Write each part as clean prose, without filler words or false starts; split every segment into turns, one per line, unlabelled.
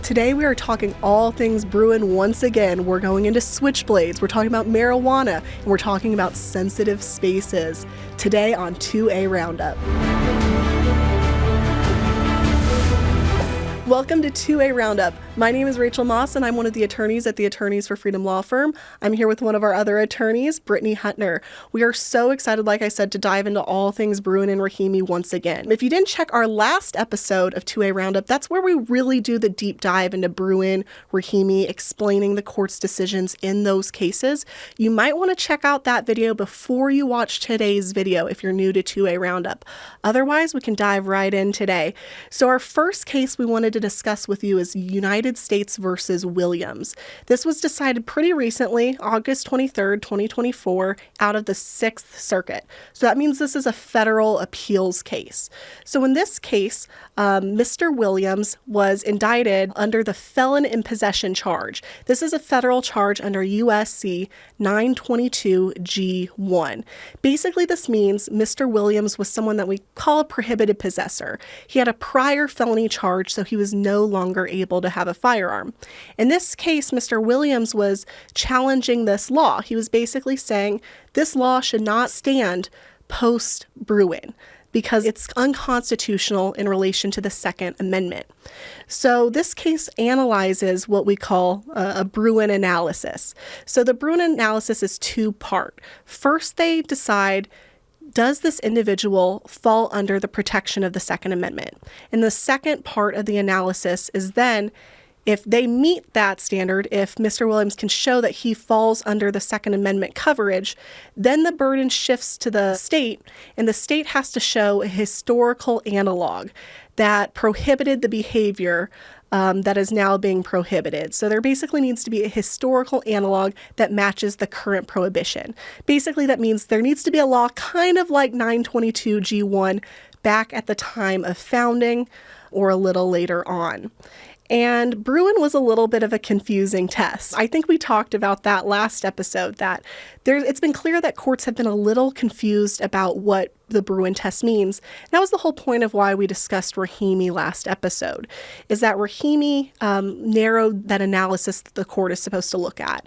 Today we are talking all things Bruen once again. We're going into switchblades, we're talking about marijuana, and we're talking about sensitive spaces. Today on 2A Roundup. Welcome to 2A Roundup. My name is Rachel Moss, and I'm one of the attorneys at the Attorneys for Freedom Law Firm. I'm here with one of our other attorneys, Brittney Huttner. We are so excited, like I said, to dive into all things Bruen and Rahimi once again. If you didn't check our last episode of 2A Roundup, that's where we really do the deep dive into Bruen, Rahimi, explaining the court's decisions in those cases. You might want to check out that video before you watch today's video if you're new to 2A Roundup. Otherwise, we can dive right in today. So our first case we wanted to discuss with you is United States versus Williams. This was decided pretty recently, August 23rd, 2024, out of the 6th Circuit. So that means this is a federal appeals case. So in this case, Mr. Williams was indicted under the felon in possession charge. This is a federal charge under U.S.C. 922 G1. Basically, this means Mr. Williams was someone that we call a prohibited possessor. He had a prior felony charge, so he was no longer able to have a firearm. In this case, Mr. Williams was challenging this law. He was basically saying this law should not stand post-Bruen because it's unconstitutional in relation to the Second Amendment. So this case analyzes what we call a Bruen analysis. So the Bruen analysis is two-part. First, they decide, does this individual fall under the protection of the Second Amendment? And the second part of the analysis is then, if they meet that standard, if Mr. Williams can show that he falls under the Second Amendment coverage, then the burden shifts to the state, and the state has to show a historical analog that prohibited the behavior that is now being prohibited. So there basically needs to be a historical analog that matches the current prohibition. Basically, that means there needs to be a law kind of like 922 G1 back at the time of founding or a little later on. And Bruen was a little bit of a confusing test. I think we talked about that last episode, that it's been clear that courts have been a little confused about what the Bruen test means. That was the whole point of why we discussed Rahimi last episode, is that Rahimi narrowed that analysis that the court is supposed to look at.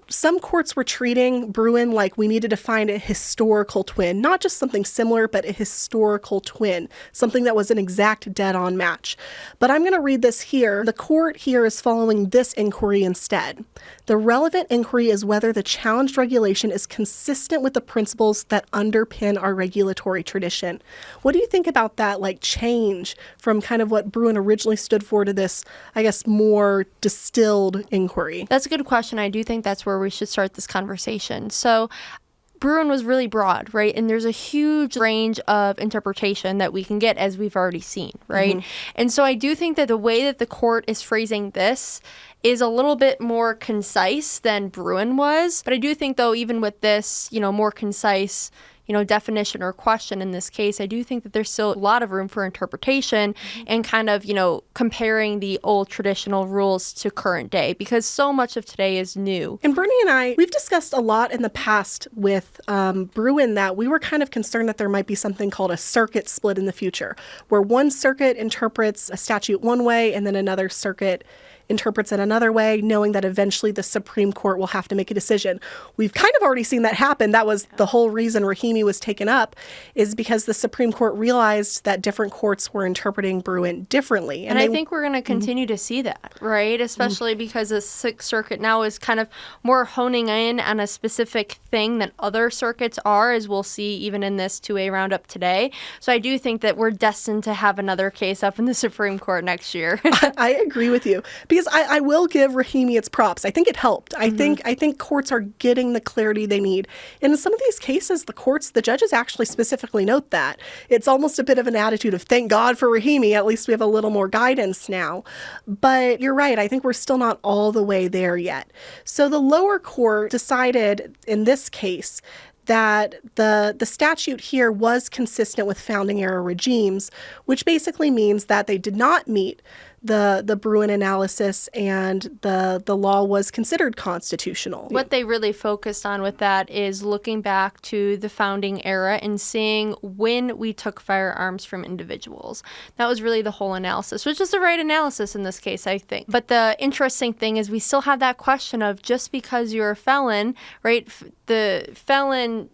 Some courts were treating Bruen like we needed to find a historical twin, not just something similar, but a historical twin, something that was an exact dead-on match. But I'm going to read this here. The court here is following this inquiry instead. The relevant inquiry is whether the challenged regulation is consistent with the principles that underpin our regulatory tradition. What do you think about that, change from kind of what Bruen originally stood for to this, I guess, more distilled inquiry?
That's a good question. I do think that's where we should start this conversation. So Bruen was really broad, right? And there's a huge range of interpretation that we can get, as we've already seen, right? Mm-hmm. And so I do think that the way that the court is phrasing this is a little bit more concise than Bruen was. But I do think, though, even with this, more concise definition or question in this case, I do think that there's still a lot of room for interpretation and kind of, comparing the old traditional rules to current day, because so much of today is new.
And Brittney and we've discussed a lot in the past with Bruen that we were kind of concerned that there might be something called a circuit split in the future, where one circuit interprets a statute one way and then another circuit interprets it another way, knowing that eventually the Supreme Court will have to make a decision. We've kind of already seen that happen. That was the whole reason Rahimi was taken up, is because the Supreme Court realized that different courts were interpreting Bruen differently.
And I think we're going to continue to see that, right? Especially because the Sixth Circuit now is kind of more honing in on a specific thing than other circuits are, as we'll see even in this 2A Roundup today. So I do think that we're destined to have another case up in the Supreme Court next year.
I agree with you. Because I will give Rahimi its props. I think it helped. I think courts are getting the clarity they need. And in some of these cases, the judges actually specifically note that. It's almost a bit of an attitude of, thank God for Rahimi, at least we have a little more guidance now. But you're right, I think we're still not all the way there yet. So the lower court decided in this case that the statute here was consistent with founding era regimes, which basically means that they did not meet the Bruen analysis, and the law was considered constitutional.
What they really focused on with that is looking back to the founding era and seeing when we took firearms from individuals. That was really the whole analysis, which is the right analysis in this case, I think. But the interesting thing is we still have that question of just because you're a felon, right? The felon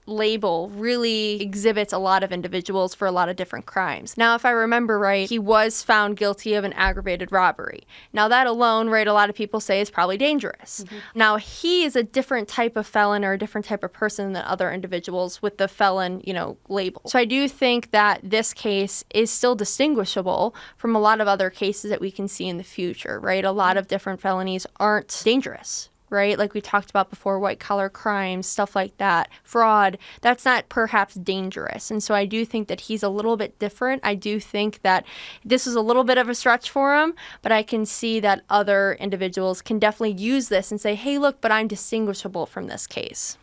label really exhibits a lot of individuals for a lot of different crimes. Now, if I remember right, he was found guilty of an aggravated robbery. Now, that alone, right, a lot of people say is probably dangerous. Now, he is a different type of felon or a different type of person than other individuals with the felon, label. So I do think that this case is still distinguishable from a lot of other cases that we can see in the future, right? A lot of different felonies aren't dangerous, right? Like we talked about before, white-collar crimes, stuff like that, fraud, that's not perhaps dangerous. And so I do think that he's a little bit different. I do think that this is a little bit of a stretch for him, but I can see that other individuals can definitely use this and say, hey, look, but I'm distinguishable from this case.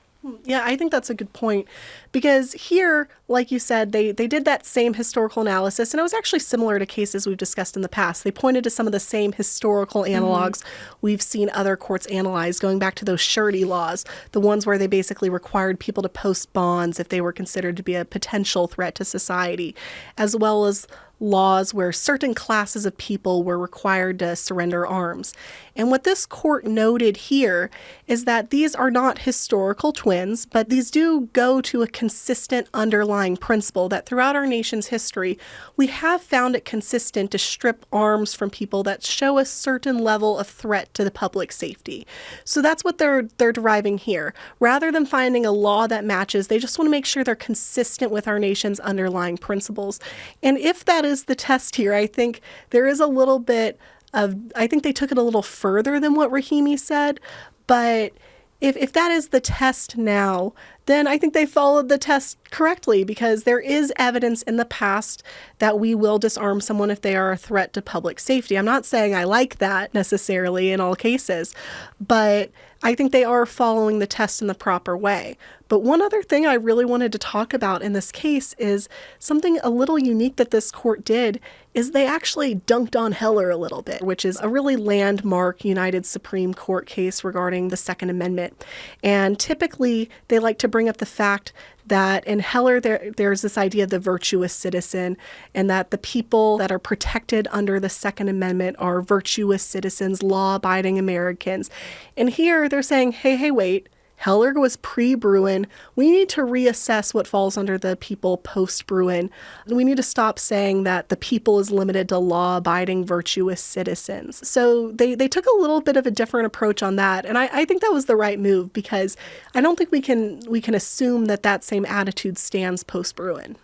Yeah, I think that's a good point, because here, like you said, they did that same historical analysis, and it was actually similar to cases we've discussed in the past. They pointed to some of the same historical analogs we've seen other courts analyze, going back to those surety laws, the ones where they basically required people to post bonds if they were considered to be a potential threat to society, as well as laws where certain classes of people were required to surrender arms. And what this court noted here is that these are not historical twins, but these do go to a consistent underlying principle that throughout our nation's history, we have found it consistent to strip arms from people that show a certain level of threat to the public safety. So that's what they're deriving here. Rather than finding a law that matches, they just want to make sure they're consistent with our nation's underlying principles. And if that is the test here, I think there is a little bit of, I think they took it a little further than what Rahimi said, but if that is the test now, then I think they followed the test correctly, because there is evidence in the past that we will disarm someone if they are a threat to public safety. I'm not saying I like that necessarily in all cases, but I think they are following the test in the proper way. But one other thing I really wanted to talk about in this case is something a little unique that this court did is they actually dunked on Heller a little bit, which is a really landmark United Supreme Court case regarding the Second Amendment. And typically they like to bring up the fact that in Heller there's this idea of the virtuous citizen, and that the people that are protected under the Second Amendment are virtuous citizens, law-abiding Americans. And here they're saying, hey, wait. Heller was pre-Bruen. We need to reassess what falls under the people post-Bruen. We need to stop saying that the people is limited to law-abiding, virtuous citizens. So they took a little bit of a different approach on that, and I think that was the right move, because I don't think we can assume that same attitude stands post-Bruen.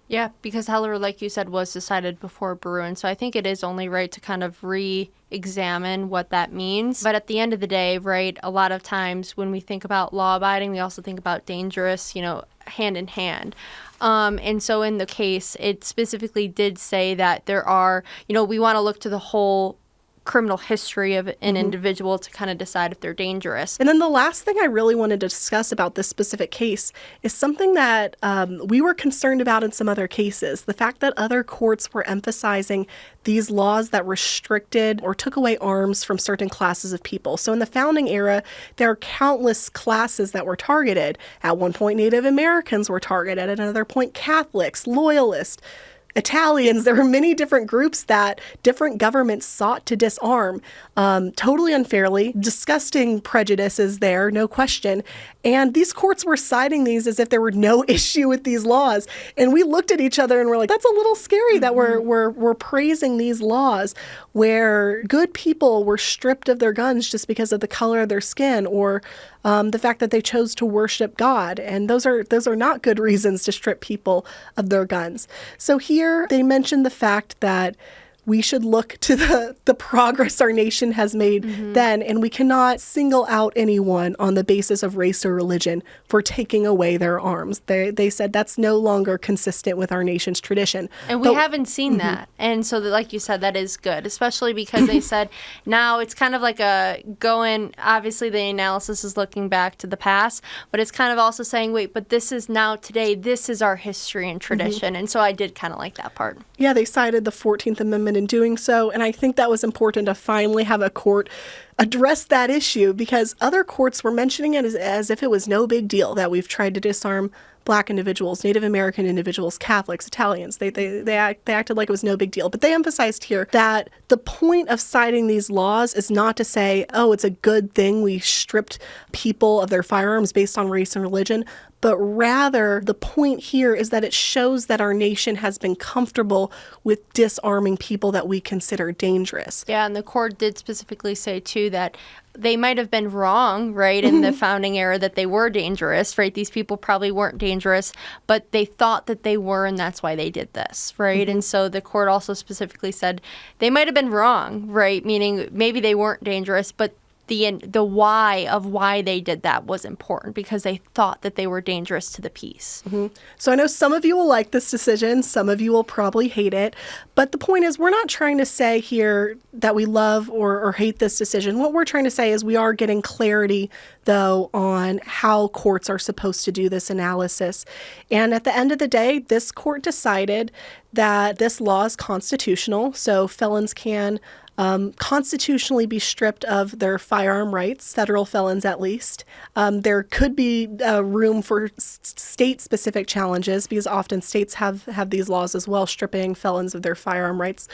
Yeah, because Heller, like you said, was decided before Bruen, so I think it is only right to kind of re-examine what that means. But at the end of the day, right, a lot of times when we think about law-abiding, we also think about dangerous, hand in hand. And so in the case, it specifically did say that there are, we want to look to the whole criminal history of an individual to kind of decide if they're dangerous.
And then the last thing I really wanted to discuss about this specific case is something that we were concerned about in some other cases. The fact that other courts were emphasizing these laws that restricted or took away arms from certain classes of people. So in the founding era, there are countless classes that were targeted. At one point, Native Americans were targeted. At another point, Catholics, Loyalists, Italians. There were many different groups that different governments sought to disarm, totally unfairly. Disgusting prejudices there, no question. And these courts were citing these as if there were no issue with these laws. And we looked at each other and we're like, that's a little scary that we're praising these laws where good people were stripped of their guns just because of the color of their skin, or the fact that they chose to worship God. And those are not good reasons to strip people of their guns. So here they mentioned the fact that we should look to the progress our nation has made then, and we cannot single out anyone on the basis of race or religion for taking away their arms. They said that's no longer consistent with our nation's tradition.
And we haven't seen that. And so, like you said, that is good, especially because they said now it's kind of like obviously the analysis is looking back to the past, but it's kind of also saying, wait, but this is now today, this is our history and tradition. And so I did kind of like that part.
Yeah, they cited the 14th Amendment Amendment in doing so. And I think that was important to finally have a court address that issue, because other courts were mentioning it as if it was no big deal that we've tried to disarm Black individuals, Native American individuals, Catholics, Italians. They acted like it was no big deal. But they emphasized here that the point of citing these laws is not to say, oh, it's a good thing we stripped people of their firearms based on race and religion, but rather the point here is that it shows that our nation has been comfortable with disarming people that we consider dangerous.
Yeah, and the court did specifically say, too, that they might have been wrong, right, in the founding era that they were dangerous, right? These people probably weren't dangerous, but they thought that they were, and that's why they did this, right? And so the court also specifically said they might have been wrong, right, meaning maybe they weren't dangerous, but the why of why they did that was important because they thought that they were dangerous to the peace.
So I know some of you will like this decision, some of you will probably hate it, but the point is we're not trying to say here that we love or hate this decision. What we're trying to say is we are getting clarity, though, on how courts are supposed to do this analysis. And at the end of the day, this court decided that this law is constitutional, so felons can constitutionally be stripped of their firearm rights, federal felons at least. There could be room for state-specific challenges because often states have these laws as well, stripping felons of their firearm rights.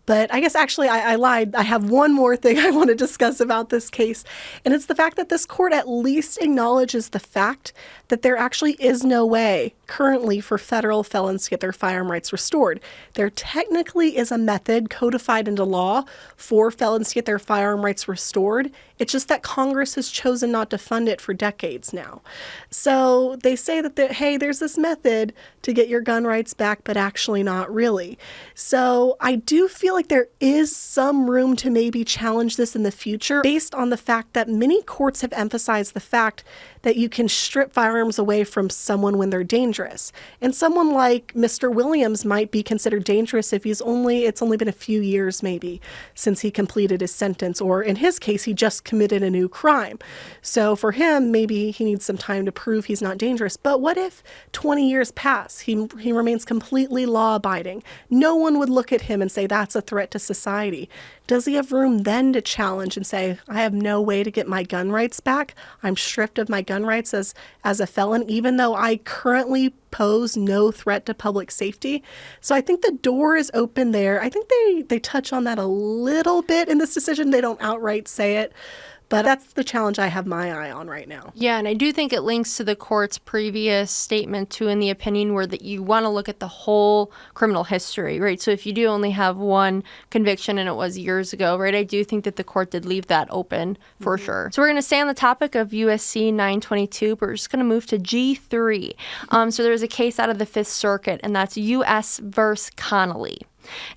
But I guess actually I lied. I have one more thing I want to discuss about this case, and it's the fact that this court at least acknowledges the fact that there actually is no way currently for federal felons to get their firearm rights restored. There technically is a method codified into law for felons to get their firearm rights restored. It's just that Congress has chosen not to fund it for decades now. So they say that, hey, there's this method to get your gun rights back, but actually not really. So I do feel like there is some room to maybe challenge this in the future based on the fact that many courts have emphasized the fact that you can strip firearms away from someone when they're dangerous. And someone like Mr. Williams might be considered dangerous if it's only been a few years maybe since he completed his sentence, or in his case, he just committed a new crime. So for him, maybe he needs some time to prove he's not dangerous. But what if 20 years pass? He remains completely law-abiding. No one would look at him and say that's a threat to society. Does he have room then to challenge and say, I have no way to get my gun rights back? I'm stripped of my gun rights as a felon, even though I currently pose no threat to public safety. So I think the door is open there. I think they touch on that a little bit in this decision. They don't outright say it. But that's the challenge I have my eye on right now.
Yeah, and I do think it links to the court's previous statement, too, in the opinion where that you want to look at the whole criminal history, right? So if you do only have one conviction and it was years ago, right, I do think that the court did leave that open for sure. So we're going to stay on the topic of U.S.C. 922, but we're just going to move to G3. So there's a case out of the Fifth Circuit, and that's U.S. versus Connolly.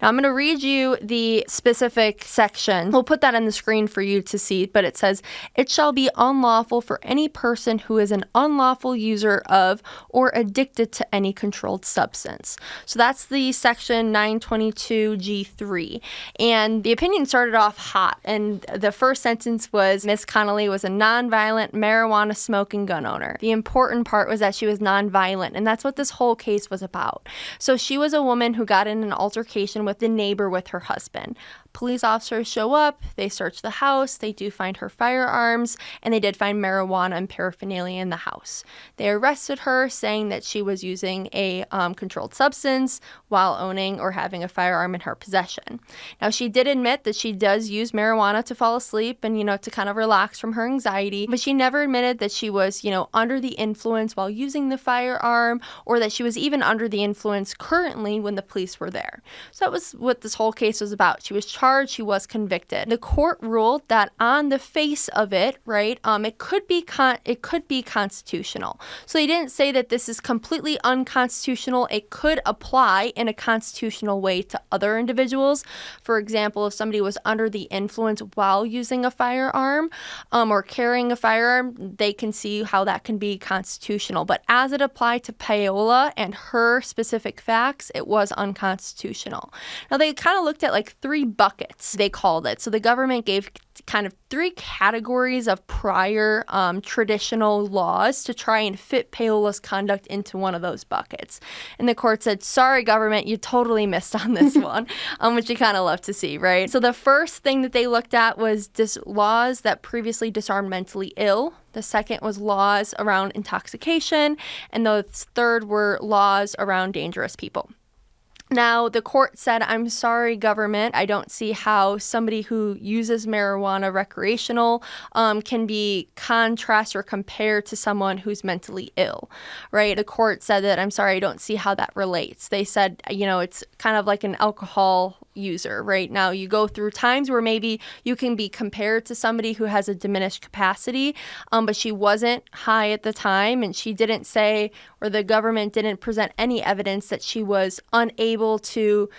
Now, I'm going to read you the specific section. We'll put that on the screen for you to see, but it says, it shall be unlawful for any person who is an unlawful user of or addicted to any controlled substance. So that's the section 922G3. And the opinion started off hot. And the first sentence was, Miss Connolly was a nonviolent marijuana smoking gun owner. The important part was that she was nonviolent, and that's what this whole case was about. So she was a woman who got in an altercation with the neighbor with her husband. Police officers show up, they search the house, they do find her firearms, and they did find marijuana and paraphernalia in the house. They arrested her, saying that she was using a controlled substance while owning or having a firearm in her possession. Now, she did admit that she does use marijuana to fall asleep and, to kind of relax from her anxiety, but she never admitted that she was, under the influence while using the firearm, or that she was even under the influence currently when the police were there. So that was what this whole case was about. She was charged, she was convicted. The court ruled that on the face of it, right, it could be constitutional. So they didn't say that this is completely unconstitutional. It could apply in a constitutional way to other individuals. For example, if somebody was under the influence while using a firearm or carrying a firearm, they can see how that can be constitutional. But as it applied to Paola and her specific facts, it was unconstitutional. Now, they kind of looked at like three buckets, they called it. So the government gave kind of 3 categories of prior traditional laws to try and fit payolaless conduct into one of those buckets. And the court said, sorry, government, you totally missed on this one, which you kind of love to see, right? So the first thing that they looked at was laws that previously disarmed mentally ill. The second was laws around intoxication. And the third were laws around dangerous people. Now, the court said, I'm sorry, government, I don't see how somebody who uses marijuana recreational can be contrast or compared to someone who's mentally ill, right? The court said that, I'm sorry, I don't see how that relates. They said, it's kind of like an alcohol user, right? Now, you go through times where maybe you can be compared to somebody who has a diminished capacity, but she wasn't high at the time, and she didn't say, or the government didn't present any evidence that she was unable to,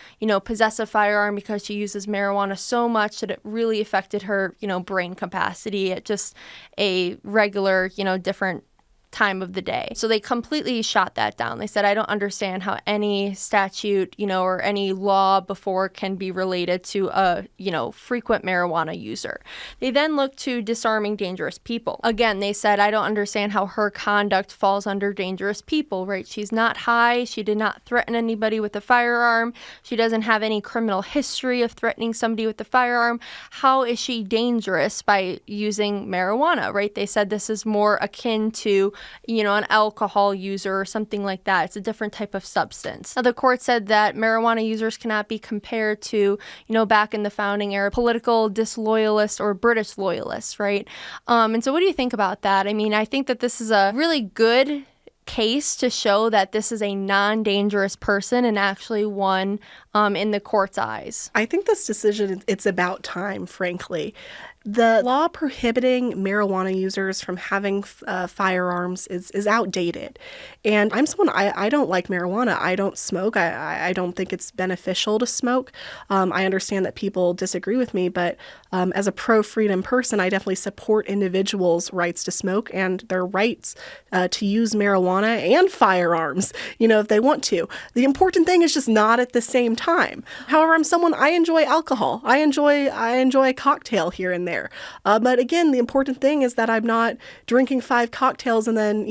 possess a firearm because she uses marijuana so much that it really affected her, brain capacity at just a regular, different time of the day. So they completely shot that down. They said, I don't understand how any statute, or any law before can be related to a, frequent marijuana user. They then looked to disarming dangerous people. Again, they said, I don't understand how her conduct falls under dangerous people, right? She's not high. She did not threaten anybody with a firearm. She doesn't have any criminal history of threatening somebody with a firearm. How is she dangerous by using marijuana, right? They said this is more akin to an alcohol user or something like that. It's a different type of substance. Now, the court said that marijuana users cannot be compared to, back in the founding era, political disloyalists or British loyalists, right? And so what do you think about that? I mean, I think that this is a really good case to show that this is a non-dangerous person and actually one in the court's eyes.
I think this decision, it's about time, frankly. The law prohibiting marijuana users from having firearms is outdated. And I'm someone, I don't like marijuana. I don't smoke. I don't think it's beneficial to smoke. I understand that people disagree with me, but as a pro-freedom person, I definitely support individuals' rights to smoke and their rights to use marijuana and firearms, if they want to. The important thing is just not at the same time. However, I'm someone, I enjoy alcohol. I enjoy a cocktail here and there. But again, the important thing is that I'm not drinking 5 cocktails and then,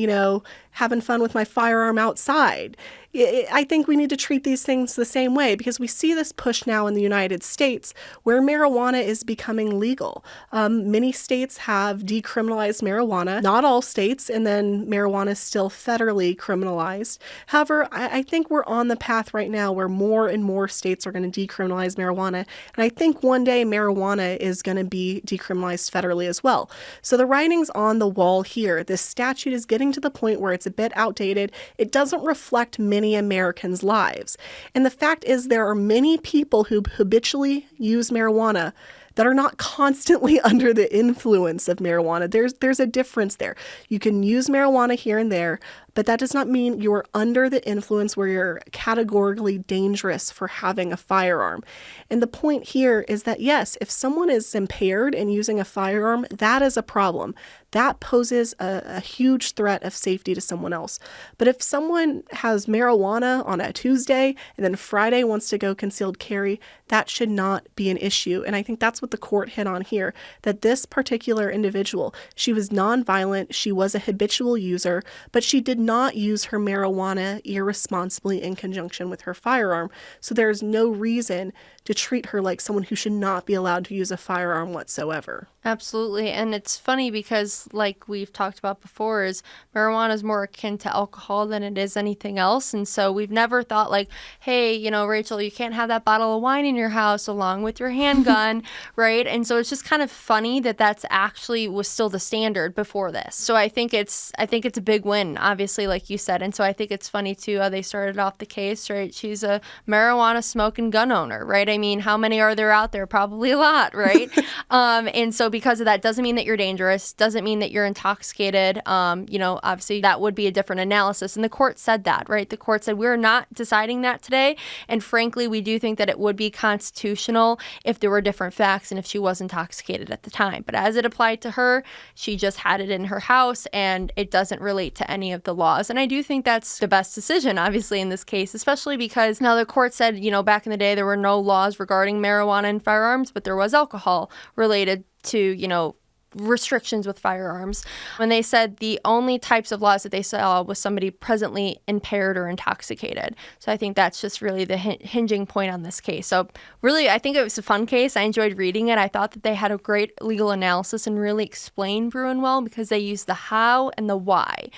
having fun with my firearm outside. I think we need to treat these things the same way because we see this push now in the United States where marijuana is becoming legal. Many states have decriminalized marijuana, not all states, and then marijuana is still federally criminalized. However, I think we're on the path right now where more and more states are going to decriminalize marijuana, and I think one day marijuana is going to be decriminalized federally as well. So the writing's on the wall here. This statute is getting to the point where it's a bit outdated. It doesn't reflect many Americans' lives. And the fact is there are many people who habitually use marijuana that are not constantly under the influence of marijuana. There's a difference there. You can use marijuana here and there, but that does not mean you're under the influence where you're categorically dangerous for having a firearm. And the point here is that, yes, if someone is impaired in using a firearm, that is a problem. That poses a huge threat of safety to someone else. But if someone has marijuana on a Tuesday and then Friday wants to go concealed carry, that should not be an issue. And I think that's what the court hit on here, that this particular individual, she was nonviolent, she was a habitual user, but she did not use her marijuana irresponsibly in conjunction with her firearm. So there's no reason to treat her like someone who should not be allowed to use a firearm whatsoever.
Absolutely. And it's funny because, like we've talked about before, is marijuana is more akin to alcohol than it is anything else. And so we've never thought like, hey, Rachel, you can't have that bottle of wine in your house along with your handgun, right? And so it's just kind of funny that that's actually was still the standard before this. So I think it's a big win, obviously, like you said. And so I think it's funny too how they started off the case, right? She's a marijuana smoking gun owner, right? I mean, how many are there out there? Probably a lot, right? And so because of that, doesn't mean that you're dangerous, doesn't mean that you're intoxicated. Obviously that would be a different analysis. And the court said that, right? The court said, we're not deciding that today. And frankly, we do think that it would be constitutional if there were different facts and if she was intoxicated at the time. But as it applied to her, she just had it in her house and it doesn't relate to any of the laws. And I do think that's the best decision, obviously, in this case, especially because now the court said, back in the day, there were no laws regarding marijuana and firearms, but there was alcohol related to restrictions with firearms, when they said the only types of laws that they saw was somebody presently impaired or intoxicated. So I think that's just really the hinging point on this case. So really, I think it was a fun case. I enjoyed reading it. I thought that they had a great legal analysis and really explained Bruen well, because they used the how and the why.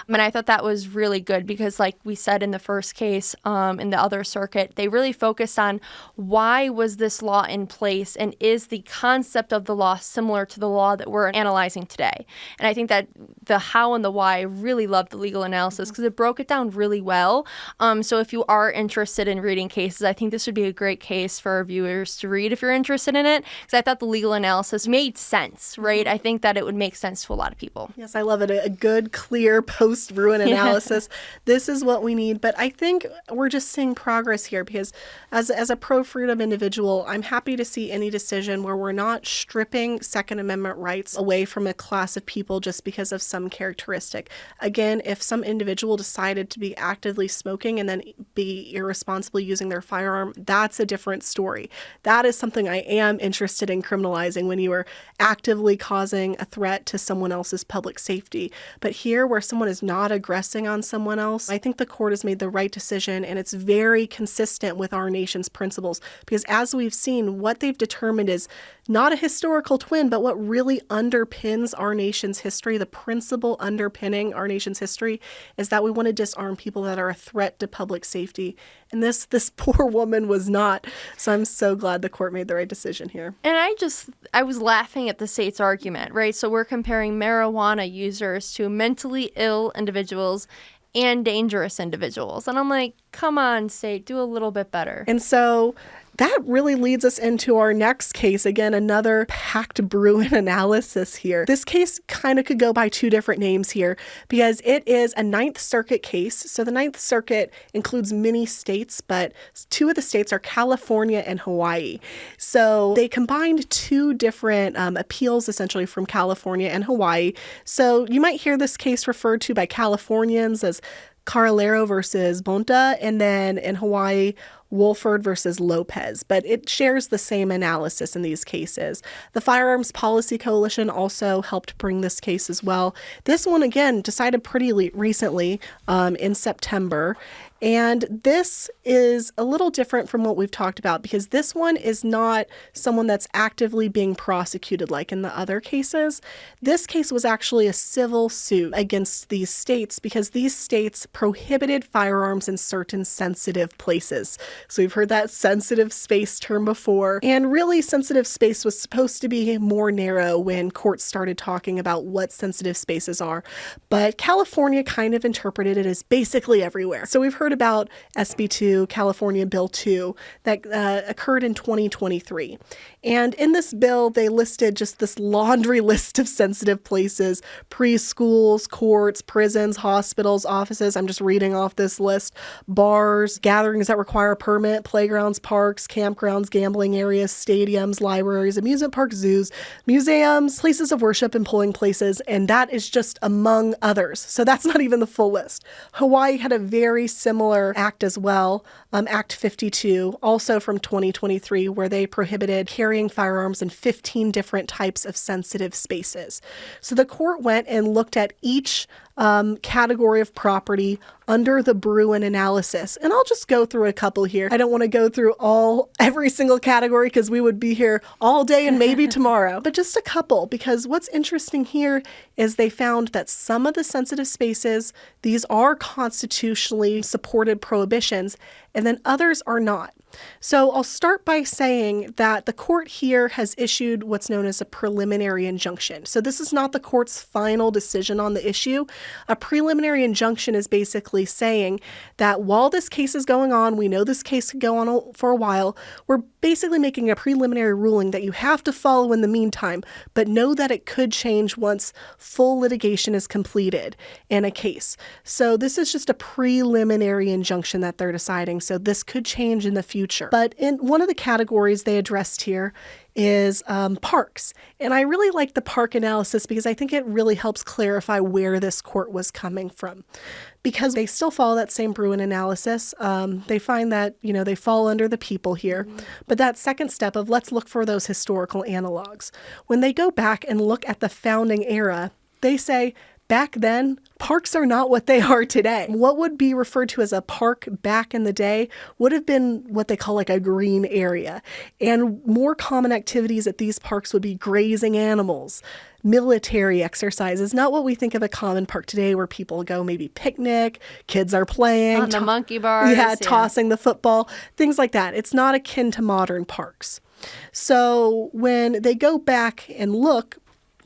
And I thought that was really good because, like we said in the first case, in the other circuit, they really focused on why was this law in place, and is the concept of the law similar to the law that we're analyzing today. And I think that the how and the why, I really loved the legal analysis because it broke it down really well. So if you are interested in reading cases, I think this would be a great case for our viewers to read if you're interested in it, because I thought the legal analysis made sense, right? I think that it would make sense to a lot of people.
Yes, I love it. A good, clear post-Bruen analysis. This is what we need. But I think we're just seeing progress here, because as a pro-freedom individual, I'm happy to see any decision where we're not stripping Second Amendment rights away from a class of people just because of some characteristic. Again, if some individual decided to be actively smoking and then be irresponsibly using their firearm, that's a different story. That is something I am interested in criminalizing, when you are actively causing a threat to someone else's public safety. But here, where someone is not aggressing on someone else, I think the court has made the right decision, and it's very consistent with our nation's principles, because as we've seen, what they've determined is not a historical twin, but what really underpins our nation's history, the principle underpinning our nation's history, is that we want to disarm people that are a threat to public safety. And this poor woman was not. So I'm so glad the court made the right decision here.
And I was laughing at the state's argument, right? So we're comparing marijuana users to mentally ill individuals and dangerous individuals. And I'm like, come on, state, do a little bit better.
And so that really leads us into our next case. Again, another packed Bruen analysis here. This case kind of could go by two different names here, because it is a Ninth Circuit case. So the Ninth Circuit includes many states, but two of the states are California and Hawaii. So they combined two different appeals, essentially, from California and Hawaii. So you might hear this case referred to by Californians as Caralero versus Bonta, and then in Hawaii, Wolford versus Lopez, but it shares the same analysis in these cases. The Firearms Policy Coalition also helped bring this case as well. This one, again, decided pretty recently in September. And this is a little different from what we've talked about, because this one is not someone that's actively being prosecuted like in the other cases. This case was actually a civil suit against these states because these states prohibited firearms in certain sensitive places. So we've heard that sensitive space term before. And really, sensitive space was supposed to be more narrow when courts started talking about what sensitive spaces are. But California kind of interpreted it as basically everywhere. So we've heard about SB 2, California Bill 2, that occurred in 2023. And in this bill, they listed just this laundry list of sensitive places: preschools, courts, prisons, hospitals, offices. I'm just reading off this list. Bars, gatherings that require a permit, playgrounds, parks, campgrounds, gambling areas, stadiums, libraries, amusement parks, zoos, museums, places of worship, and polling places. And that is just among others. So that's not even the full list. Hawaii had a very similar act as well, Act 52, also from 2023, where they prohibited carrying firearms in 15 different types of sensitive spaces. So the court went and looked at each category of property under the Bruen analysis. And I'll just go through a couple here. I don't want to go through every single category because we would be here all day and maybe tomorrow, but just a couple, because what's interesting here is they found that some of the sensitive spaces, these are constitutionally supported prohibitions, and then others are not. So I'll start by saying that the court here has issued what's known as a preliminary injunction. So this is not the court's final decision on the issue. A preliminary injunction is basically saying that while this case is going on, we know this case could go on for a while, we're basically making a preliminary ruling that you have to follow in the meantime, but know that it could change once full litigation is completed in a case. So this is just a preliminary injunction that they're deciding. So this could change in the future. But in one of the categories they addressed here is parks. And I really like the park analysis because I think it really helps clarify where this court was coming from. Because they still follow that same Bruen analysis. They find that, they fall under the people here. But that second step of let's look for those historical analogs. When they go back and look at the founding era, they say, back then, parks are not what they are today. What would be referred to as a park back in the day would have been what they call like a green area. And more common activities at these parks would be grazing animals, military exercises, not what we think of a common park today where people go maybe picnic, kids are playing.
On the monkey bars.
Yeah, tossing the football, things like that. It's not akin to modern parks. So when they go back and look,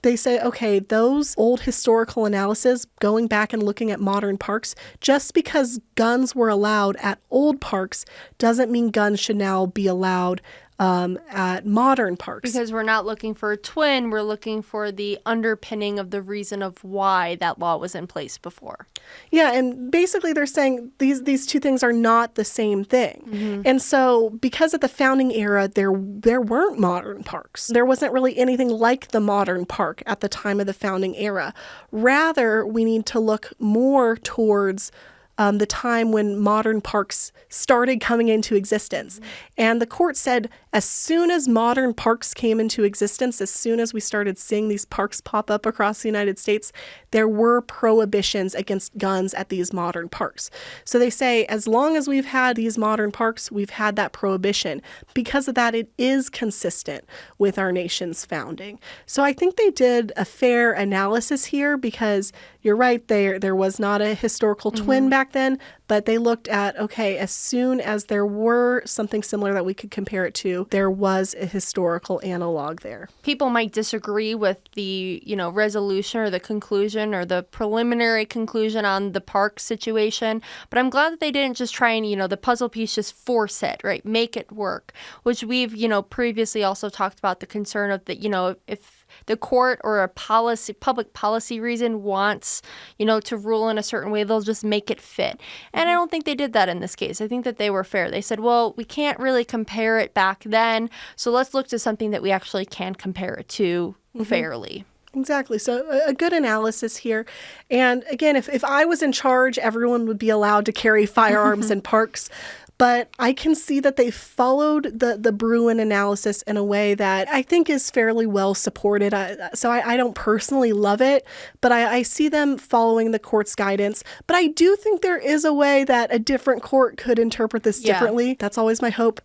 they say, okay, those old historical analysis, going back and looking at modern parks, just because guns were allowed at old parks doesn't mean guns should now be allowed at modern parks.
Because we're not looking for a twin, we're looking for the underpinning of the reason of why that law was in place before.
Yeah, and basically they're saying these two things are not the same thing. And so because at the founding era, there weren't modern parks. There wasn't really anything like the modern park at the time of the founding era. Rather, we need to look more towards the time when modern parks started coming into existence. And the court said as soon as modern parks came into existence, as soon as we started seeing these parks pop up across the United States, there were prohibitions against guns at these modern parks. So they say as long as we've had these modern parks, we've had that prohibition. Because of that, it is consistent with our nation's founding. So I think they did a fair analysis here because you're right, there was not a historical twin back then, but they looked at, okay, as soon as there were something similar that we could compare it to, there was a historical analog there.
People might disagree with the, resolution or the conclusion or the preliminary conclusion on the park situation, but I'm glad that they didn't just try and, the puzzle piece, just force it, right? Make it work, which we've, previously also talked about the concern of that, if the court or a public policy reason wants, to rule in a certain way, they'll just make it fit. And I don't think they did that in this case. I think that they were fair. They said, well, we can't really compare it back then, so let's look to something that we actually can compare it to fairly.
Exactly. So a good analysis here. And again, if I was in charge, everyone would be allowed to carry firearms in parks. But I can see that they followed the Bruen analysis in a way that I think is fairly well supported. So I don't personally love it, but I see them following the court's guidance. But I do think there is a way that a different court could interpret this differently. That's always my hope.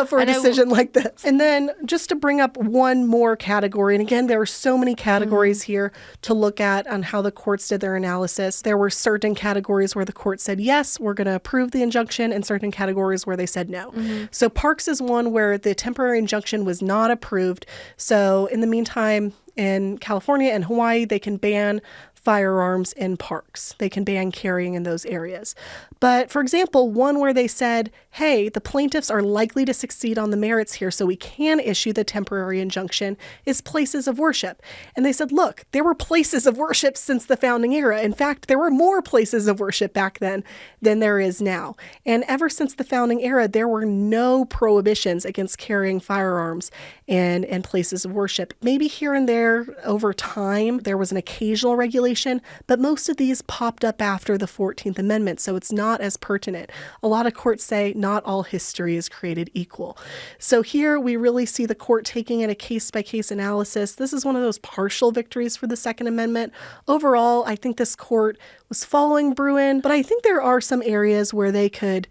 For a decision like this. And then just to bring up one more category, and again, there are so many categories here to look at on how the courts did their analysis. There were certain categories where the court said, yes, we're going to approve the injunction, and certain categories where they said no. So parks is one where the temporary injunction was not approved. So in the meantime, in California and Hawaii, they can ban firearms in parks. They can ban carrying in those areas. But for example, one where they said, hey, the plaintiffs are likely to succeed on the merits here, so we can issue the temporary injunction, is places of worship. And they said, look, there were places of worship since the founding era. In fact, there were more places of worship back then than there is now. And ever since the founding era, there were no prohibitions against carrying firearms in places of worship. Maybe here and there over time, there was an occasional regulation, but most of these popped up after the 14th Amendment, so it's not as pertinent. A lot of courts say not all history is created equal. So here we really see the court taking in a case-by-case analysis. This is one of those partial victories for the Second Amendment. Overall, I think this court was following Bruen, but I think there are some areas where they could,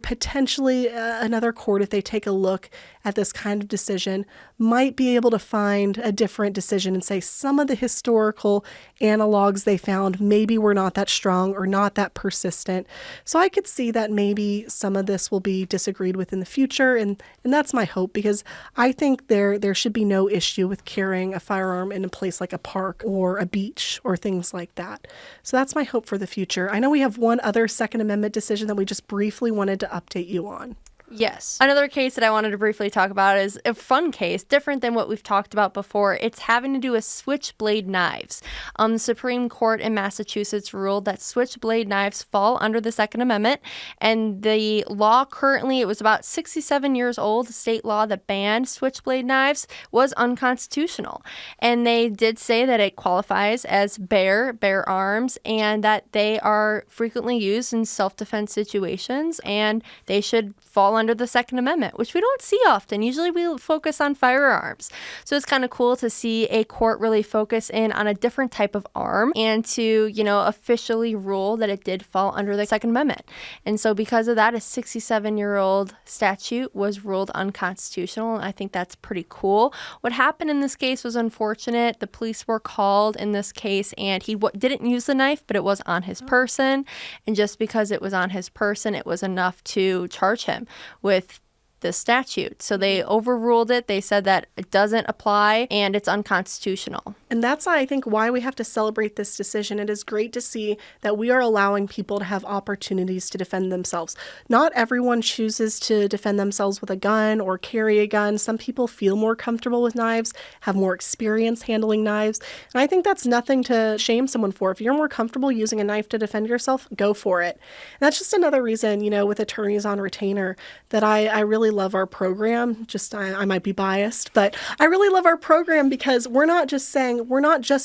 potentially another court, if they take a look at this kind of decision, might be able to find a different decision and say some of the historical analogs they found maybe were not that strong or not that persistent. So I could see that maybe some of this will be disagreed with in the future, and that's my hope, because I think there should be no issue with carrying a firearm in a place like a park or a beach or things like that. So that's my hope for the future. I know we have one other Second Amendment decision that we just briefly wanted to update you on.
Yes. Another case that I wanted to briefly talk about is a fun case, different than what we've talked about before. It's having to do with switchblade knives. The Supreme Court in Massachusetts ruled that switchblade knives fall under the Second Amendment, and the law currently, it was about 67 years old, the state law that banned switchblade knives was unconstitutional. And they did say that it qualifies as bear arms, and that they are frequently used in self-defense situations, and they should fall under the Second Amendment, which we don't see often. Usually we focus on firearms. So it's kind of cool to see a court really focus in on a different type of arm and to, officially rule that it did fall under the Second Amendment. And so because of that, a 67-year-old statute was ruled unconstitutional. And I think that's pretty cool. What happened in this case was unfortunate. The police were called in this case, and he didn't use the knife, but it was on his person. And just because it was on his person, it was enough to charge him with the statute. So they overruled it. They said that it doesn't apply and it's unconstitutional.
And that's, I think, why we have to celebrate this decision. It is great to see that we are allowing people to have opportunities to defend themselves. Not everyone chooses to defend themselves with a gun or carry a gun. Some people feel more comfortable with knives, have more experience handling knives. And I think that's nothing to shame someone for. If you're more comfortable using a knife to defend yourself, go for it. And that's just another reason, with attorneys on retainer, that I really love our program. I might be biased, but I really love our program because we're not just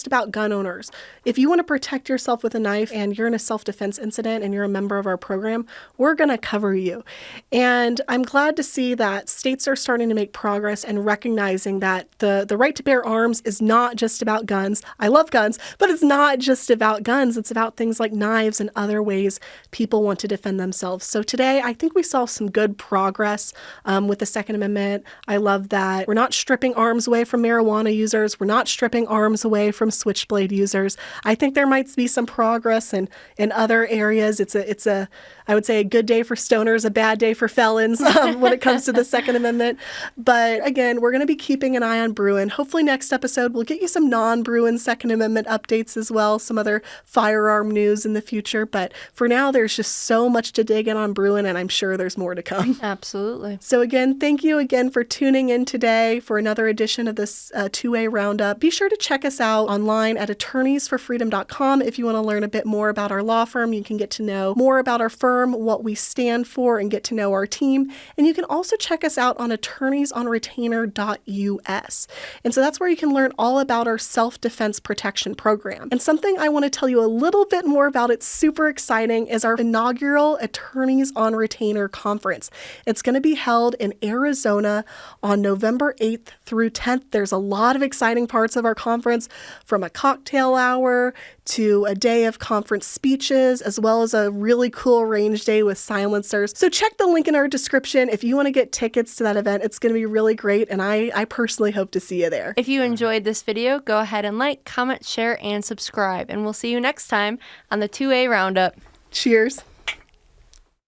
about gun owners. If you want to protect yourself with a knife and you're in a self-defense incident and you're a member of our program, we're going to cover you. And I'm glad to see that states are starting to make progress and recognizing that the right to bear arms is not just about guns. I love guns, but it's not just about guns. It's about things like knives and other ways people want to defend themselves. So today, I think we saw some good progress with the Second Amendment. I love that we're not stripping arms away from marijuana users. We're not stripping arms away from switchblade users. I think there might be some progress in other areas. It's I would say a good day for stoners, a bad day for felons when it comes to the Second Amendment. But again, we're going to be keeping an eye on Bruen. Hopefully next episode, we'll get you some non-Bruen Second Amendment updates as well, some other firearm news in the future. But for now, there's just so much to dig in on Bruen, and I'm sure there's more to come.
Absolutely.
So again, thank you again for tuning in today for another edition of this 2A Roundup. Be sure to check us out online at attorneysforfreedom.com if you want to learn a bit more about our law firm. You can get to know more about our firm, what we stand for, and get to know our team. And you can also check us out on attorneysonretainer.us. And so that's where you can learn all about our self-defense protection program. And something I want to tell you a little bit more about, it's super exciting, is our inaugural Attorneys on Retainer conference. It's going to be held in Arizona on November 8th through 10th. There's a lot of exciting parts of our conference, from a cocktail hour to a day of conference speeches, as well as a really cool range day with silencers. So check the link in our description if you want to get tickets to that event. It's going to be really great, and I personally hope to see you there.
If you enjoyed this video, go ahead and like, comment, share, and subscribe. And we'll see you next time on the 2A Roundup.
Cheers.